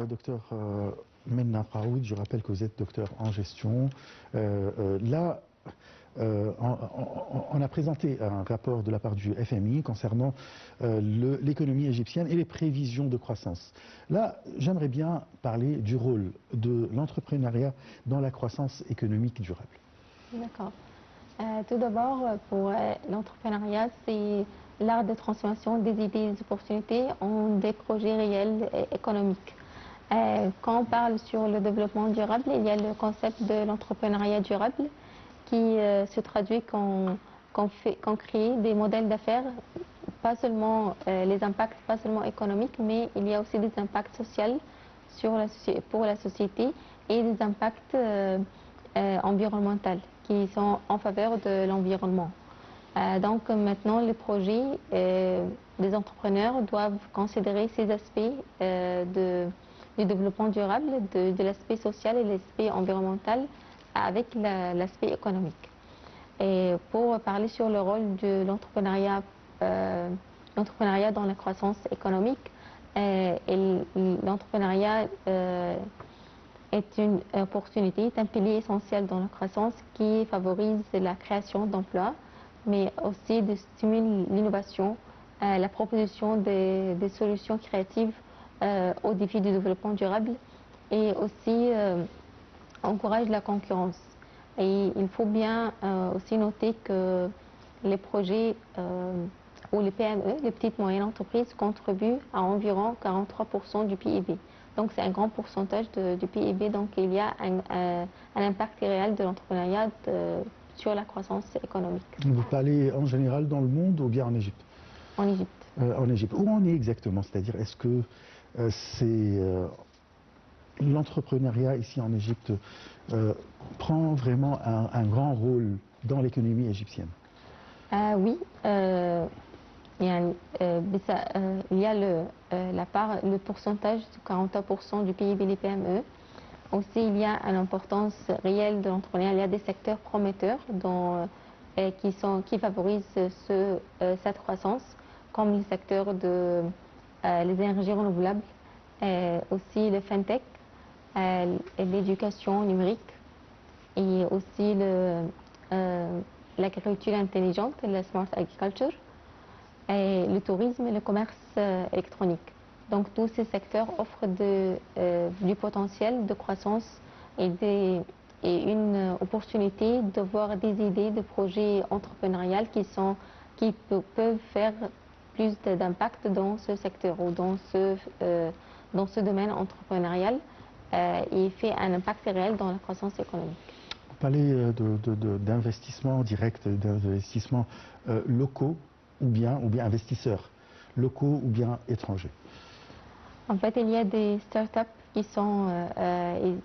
Docteur Menna Raoud, je rappelle que vous êtes docteur en gestion. Là, on a présenté un rapport de la part du FMI concernant l'économie égyptienne et les prévisions de croissance. Là, j'aimerais bien parler du rôle de l'entrepreneuriat dans la croissance économique durable. D'accord. Tout d'abord, pour l'entrepreneuriat, c'est l'art de transformation des idées et des opportunités en des projets réels et économiques. Quand on parle sur le développement durable, il y a le concept de l'entrepreneuriat durable qui se traduit qu'on crée des modèles d'affaires, pas seulement les impacts, pas seulement économiques, mais il y a aussi des impacts sociaux pour la société et des impacts environnementaux qui sont en faveur de l'environnement. Donc maintenant, les projets des entrepreneurs doivent considérer ces aspects du développement durable, de l'aspect social et l'aspect environnemental avec l'aspect économique. Et pour parler sur le rôle de l'entrepreneuriat dans la croissance économique, l'entrepreneuriat est une opportunité, est un pilier essentiel dans la croissance qui favorise la création d'emplois, mais aussi de stimuler l'innovation, la proposition des solutions créatives aux défis du développement durable et aussi encourage la concurrence. Et il faut bien aussi noter que les projets ou les PME, les petites et moyennes entreprises, contribuent à environ 43% du PIB. Donc c'est un grand pourcentage du PIB, donc il y a un impact réel de l'entrepreneuriat sur la croissance économique. Vous parlez en général dans le monde ou bien en Égypte? En Égypte. En Égypte. Où on est exactement? C'est-à-dire, est-ce que l'entrepreneuriat ici en Égypte prend vraiment un grand rôle dans l'économie égyptienne? Oui. Il y a le pourcentage de 43% du PIB des PME. Aussi, il y a une importance réelle de l'entrepreneuriat. Il y a des secteurs prometteurs qui favorisent cette croissance, comme le secteur les énergies renouvelables, aussi le fintech, l'éducation numérique et aussi l'agriculture intelligente, la smart agriculture, et le tourisme et le commerce électronique. Donc tous ces secteurs offrent du potentiel de croissance et une opportunité de voir des idées de projets entrepreneuriaux qui peuvent faire plus d'impact dans ce secteur ou dans ce domaine entrepreneurial et fait un impact réel dans la croissance économique. Vous parlez d'investissements directs, d'investissements locaux ou bien investisseurs, locaux ou bien étrangers? En fait, il y a des startups qui sont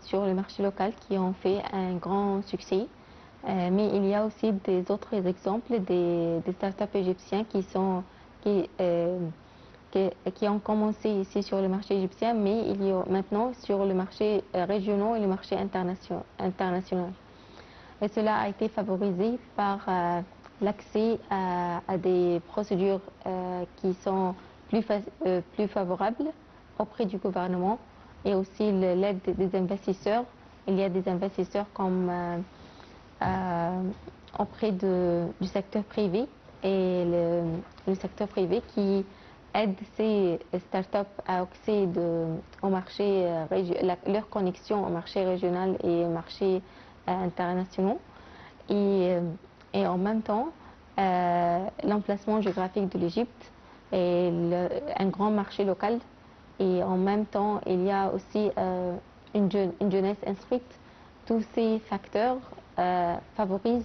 sur le marché local qui ont fait un grand succès. Mais il y a aussi des autres exemples des startups égyptiens qui ont commencé ici sur le marché égyptien, mais il y a maintenant sur le marché régional et le marché international. Et cela a été favorisé par l'accès à des procédures qui sont plus favorables auprès du gouvernement et aussi l'aide des investisseurs. Il y a des investisseurs comme auprès du secteur privé et le secteur privé qui aide ces startups à accéder au marché, leur connexion au marché régional et au marché international. Et en même temps, l'emplacement géographique de l'Égypte est un grand marché local. Et en même temps, il y a aussi une jeunesse instruite. Tous ces facteurs favorisent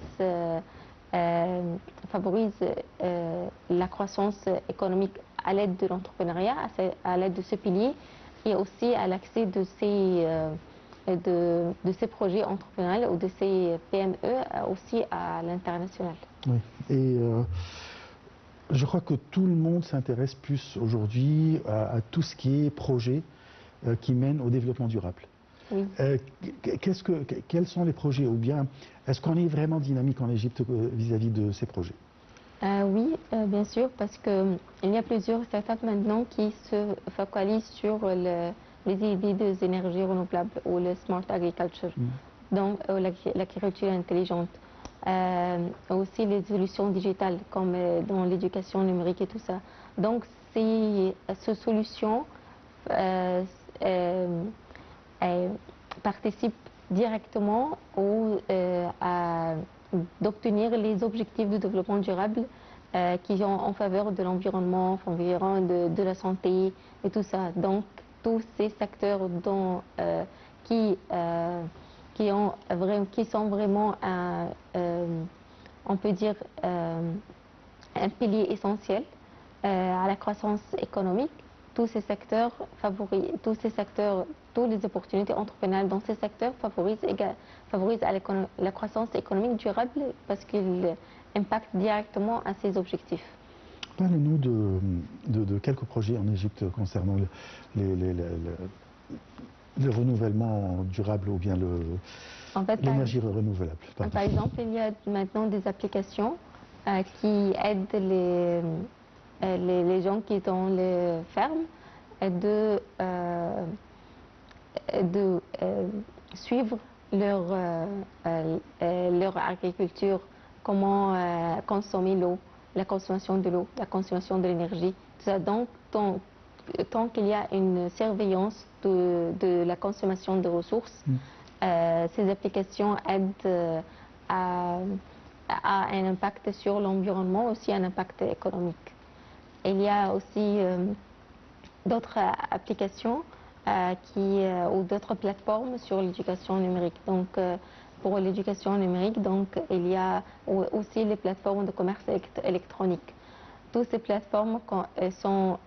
la croissance économique à l'aide de l'entrepreneuriat, à l'aide de ce pilier, et aussi à l'accès de ces projets entrepreneuriaux ou de ces PME aussi à l'international. Oui. Et je crois que tout le monde s'intéresse plus aujourd'hui à tout ce qui est projet qui mène au développement durable. Oui. Quels sont les projets, ou bien est-ce qu'on est vraiment dynamique en Égypte vis-à-vis de ces projets? Oui, bien sûr, parce qu'il y a plusieurs startups maintenant qui se focalisent sur les idées des énergies renouvelables ou le smart agriculture, donc l'agriculture intelligente. Aussi les solutions digitales comme dans l'éducation numérique et tout ça. Donc ces solutions participent directement d'obtenir les objectifs de développement durable qui sont en faveur de l'environnement, de la santé et tout ça. Donc tous ces secteurs qui sont vraiment, on peut dire, un pilier essentiel à la croissance économique. Tous ces secteurs, toutes les opportunités entrepreneuriales dans ces secteurs favorisent la croissance économique durable parce qu'ils impactent directement à ces objectifs. Parlez-nous de quelques projets en Égypte concernant le renouvellement durable ou bien l'énergie renouvelable. Pardon. Par exemple, il y a maintenant des applications qui aident les gens qui sont dans les fermes de suivre leur agriculture, comment consommer l'eau, la consommation de l'eau, la consommation de l'énergie. Donc, tant qu'il y a une surveillance de la consommation de ressources, ces applications aident à un impact sur l'environnement, aussi un impact économique. Il y a aussi d'autres applications ou d'autres plateformes sur l'éducation numérique. Donc, pour l'éducation numérique, donc, il y a aussi les plateformes de commerce électronique. Toutes ces plateformes sont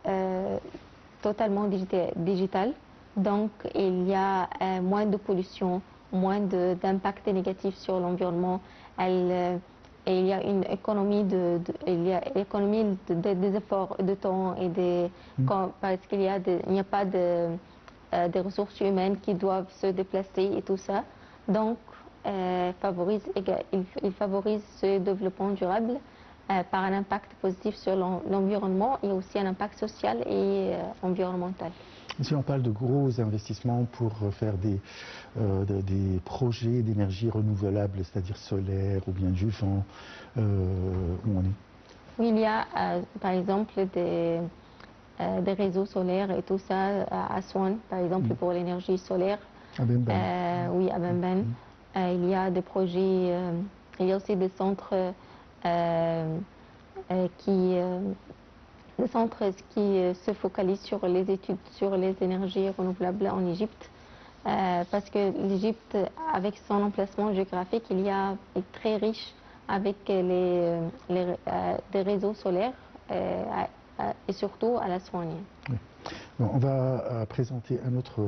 totalement digitales, donc il y a moins de pollution, moins d'impact négatif sur l'environnement. Il y a une économie des efforts de temps parce qu'il n'y a pas des ressources humaines qui doivent se déplacer et tout ça. Donc, il favorise ce développement durable par un impact positif sur l'environnement et aussi un impact social et environnemental. Si on parle de gros investissements pour faire des projets d'énergie renouvelable, c'est-à-dire solaire ou bien du vent, où on est? Oui, il y a par exemple des réseaux solaires et tout ça à Aswan, par exemple pour l'énergie solaire. À Bemban. Oui, à Bemban. Il y a des projets, il y a aussi des centres qui se focalisent sur les études sur les énergies renouvelables en Égypte. Parce que l'Égypte, avec son emplacement géographique, est très riche avec des réseaux solaires et surtout à la Soigne. Oui. Bon, on va présenter un autre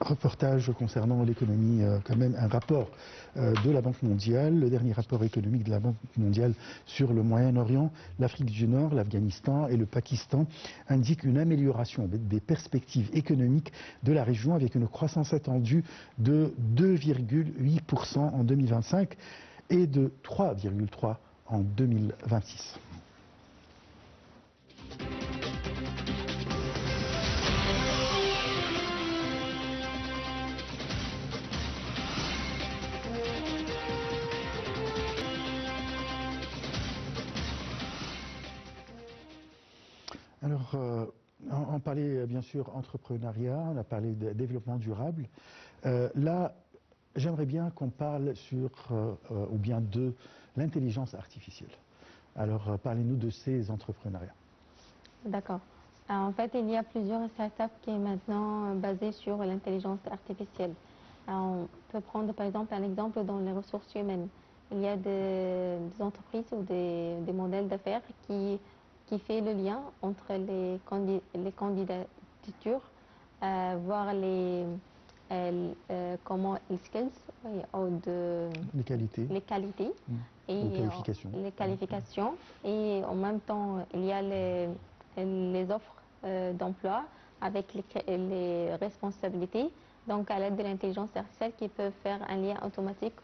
reportage concernant l'économie, quand même un rapport de la Banque mondiale, le dernier rapport économique de la Banque mondiale sur le Moyen-Orient, l'Afrique du Nord, l'Afghanistan et le Pakistan indique une amélioration des perspectives économiques de la région avec une croissance attendue de 2,8% en 2025 et de 3,3% en 2026. Alors, on parlait bien sûr entrepreneuriat, on a parlé de développement durable. Là, j'aimerais bien qu'on parle ou bien de l'intelligence artificielle. Alors, parlez-nous de ces entrepreneuriats. D'accord. En fait, il y a plusieurs startups qui sont maintenant basées sur l'intelligence artificielle. On peut prendre par exemple un exemple dans les ressources humaines. Il y a des entreprises ou des modèles d'affaires qui fait le lien entre les candidatures, voir comment les skills, les qualités, et les qualifications. Et en même temps, il y a les offres d'emploi avec les responsabilités. Donc, à l'aide de l'intelligence artificielle qui peut faire un lien automatique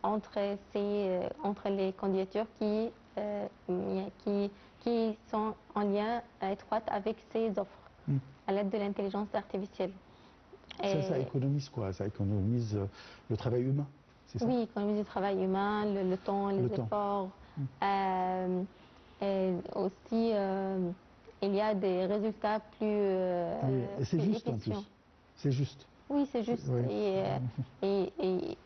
entre les candidatures qui sont en lien étroit avec ces offres. à l'aide de l'intelligence artificielle. Ça économise quoi? Ça économise le travail humain, c'est ça? Oui, économise du travail humain, le temps, les efforts. Et aussi, il y a des résultats plus, oui, et c'est juste efficients. en plus. C'est juste. Oui, c'est juste. Oui. Et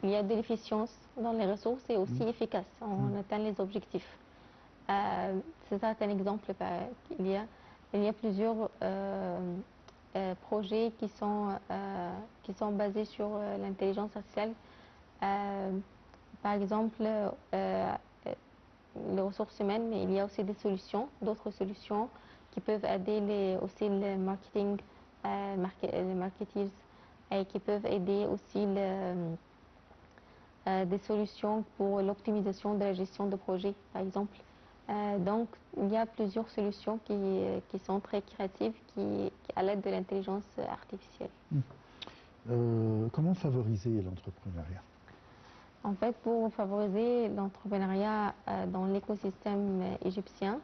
il y a de l'efficience dans les ressources et aussi efficace. On atteint les objectifs. C'est ça un exemple. Il y a plusieurs projets qui sont basés sur l'intelligence artificielle. Par exemple, les ressources humaines, mais il y a aussi des solutions, d'autres solutions qui peuvent aider aussi le marketing, les marketers, et qui peuvent aider aussi des solutions pour l'optimisation de la gestion de projets, par exemple. Donc, il y a plusieurs solutions qui sont très créatives à l'aide de l'intelligence artificielle. Comment favoriser l'entrepreneuriat? En fait, pour favoriser l'entrepreneuriat dans l'écosystème égyptien,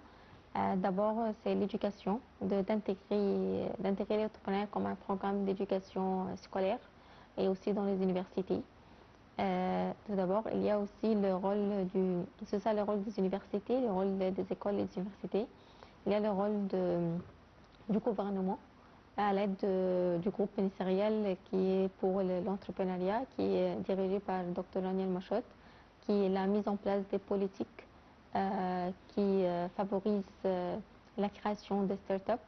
d'abord, c'est l'éducation, d'intégrer l'entrepreneuriat comme un programme d'éducation scolaire et aussi dans les universités. Tout d'abord, il y a aussi le rôle le rôle des universités, le rôle des écoles et des universités. Il y a le rôle du gouvernement à l'aide du groupe ministériel qui est pour l'entrepreneuriat, qui est dirigé par le Dr Daniel Machot, qui est la mise en place des politiques qui favorisent la création de start-up,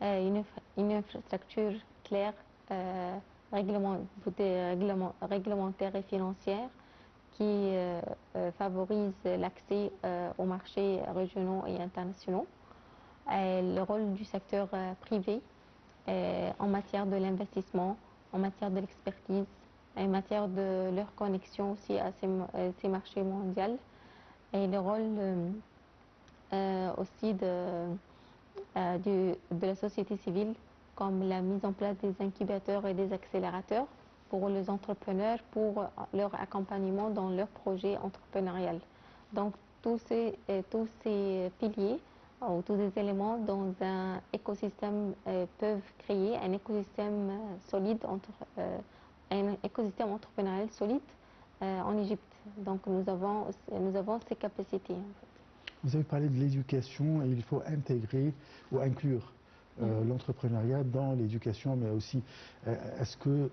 une infrastructure claire, réglementaire et financière qui favorise l'accès aux marchés régionaux et internationaux. Le rôle du secteur privé en matière de l'investissement, en matière de l'expertise, en matière de leur connexion aussi à ces marchés mondiaux, et le rôle aussi de la société civile, comme la mise en place des incubateurs et des accélérateurs pour les entrepreneurs, pour leur accompagnement dans leur projet entrepreneurial. Donc, tous ces piliers ou tous ces éléments dans un écosystème peuvent créer un écosystème solide, un écosystème entrepreneurial solide en Égypte. Donc, nous avons ces capacités. En fait. Vous avez parlé de l'éducation et il faut intégrer ou inclure l'entrepreneuriat dans l'éducation, mais aussi, est-ce qu'on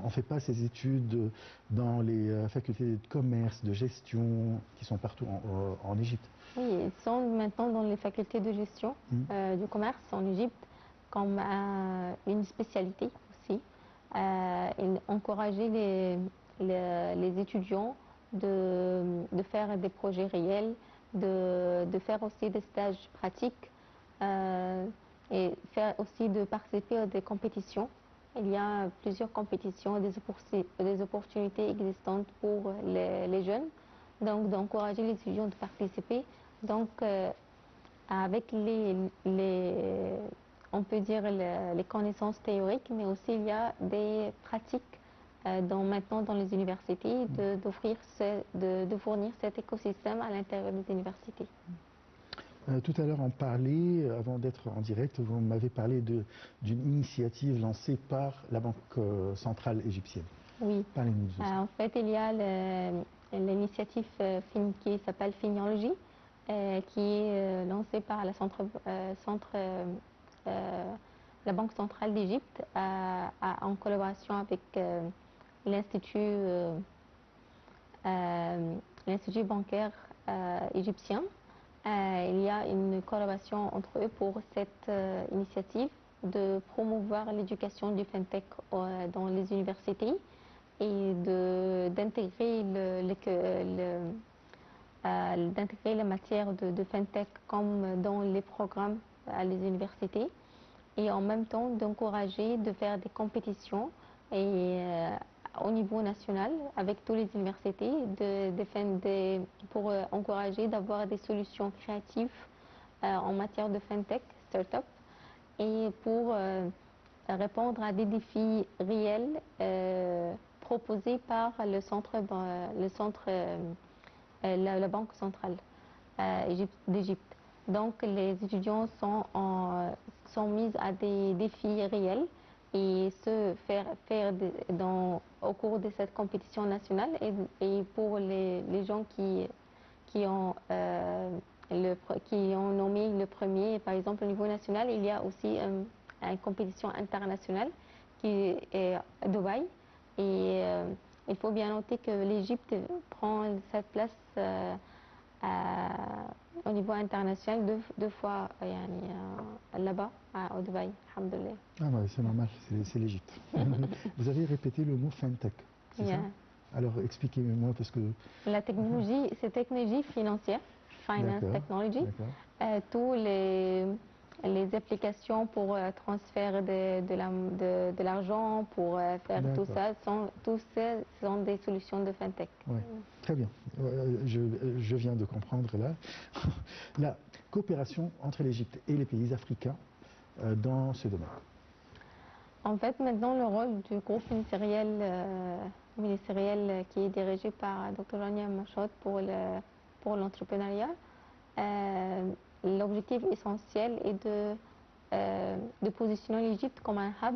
ne fait pas ces études dans les facultés de commerce, de gestion, qui sont partout en Égypte? Oui, ils sont maintenant dans les facultés de gestion du commerce en Égypte comme une spécialité aussi. Encourager les étudiants de faire des projets réels, de faire aussi des stages pratiques et faire aussi de participer à des compétitions. Il y a plusieurs compétitions, des opportunités existantes pour les jeunes, donc d'encourager les étudiants de participer. Donc, avec on peut dire les connaissances théoriques, mais aussi il y a des pratiques maintenant dans les universités, de fournir cet écosystème à l'intérieur des universités. Tout à l'heure, on parlait, avant d'être en direct, vous m'avez parlé d'une initiative lancée par la Banque centrale égyptienne. Oui. Parlez-nous de ça. En fait, il y a l'initiative qui s'appelle Finiology, qui est lancée par la Banque centrale d'Égypte en collaboration avec l'Institut bancaire égyptien. Il y a une collaboration entre eux pour cette initiative de promouvoir l'éducation du FinTech dans les universités et d'intégrer la matière de FinTech comme dans les programmes à les universités et en même temps d'encourager de faire des compétitions et au niveau national avec toutes les universités pour encourager d'avoir des solutions créatives en matière de FinTech, start-up et pour répondre à des défis réels proposés par la Banque centrale d'Égypte. Donc les étudiants sont sont mises à des défis réels et se faire au cours de cette compétition nationale et pour les gens qui ont, qui ont nommé le premier, par exemple au niveau national, il y a aussi une compétition internationale qui est à Dubaï. Et il faut bien noter que l'Égypte prend cette place au niveau international deux fois là-bas, à Dubaï, alhamdoulilah. Ah ouais, c'est normal, c'est l'Égypte. Vous avez répété le mot FinTech, c'est ça? Alors expliquez-moi parce que... La technologie, c'est technologie financière, finance technology. Tous les applications pour transfert de l'argent, pour faire tout ça, tous sont des solutions de FinTech. Ouais. Très bien, je viens de comprendre là. La coopération entre l'Égypte et les pays africains dans ce domaine. En fait, maintenant, le rôle du groupe ministériel qui est dirigé par Dr. Rania Machot pour l'entrepreneuriat, l'objectif essentiel est de positionner l'Égypte comme un hub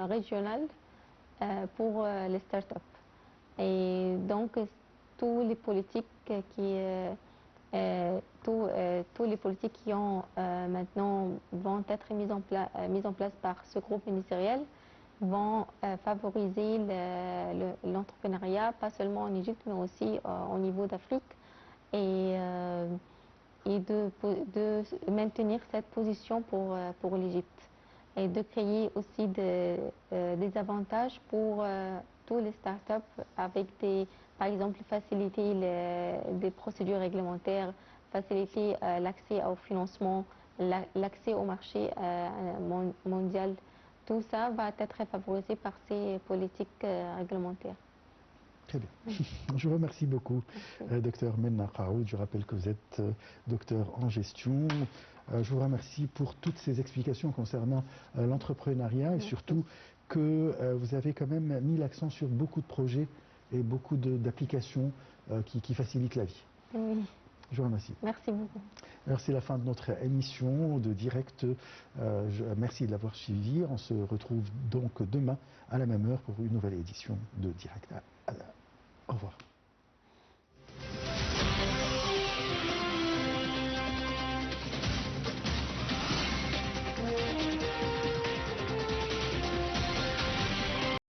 régional pour les startups. Et donc, tous les politiques qui ont maintenant vont être mises en place par ce groupe ministériel vont favoriser l'entrepreneuriat, pas seulement en Égypte, mais aussi au niveau d'Afrique, et de maintenir cette position pour l'Égypte, et de créer aussi des avantages pour tous les startups avec par exemple, faciliter des procédures réglementaires, faciliter l'accès au financement, l'accès au marché mondial. Tout ça va être favorisé par ces politiques réglementaires. Très bien. Je vous remercie beaucoup, docteur Menna Qaoud. Je rappelle que vous êtes docteur en gestion. Je vous remercie pour toutes ces explications concernant l'entrepreneuriat et surtout que vous avez quand même mis l'accent sur beaucoup de projets et beaucoup d'applications qui facilitent la vie. Oui. Je vous remercie. Merci beaucoup. Alors c'est la fin de notre émission de direct. Merci de l'avoir suivi. On se retrouve donc demain à la même heure pour une nouvelle édition de direct.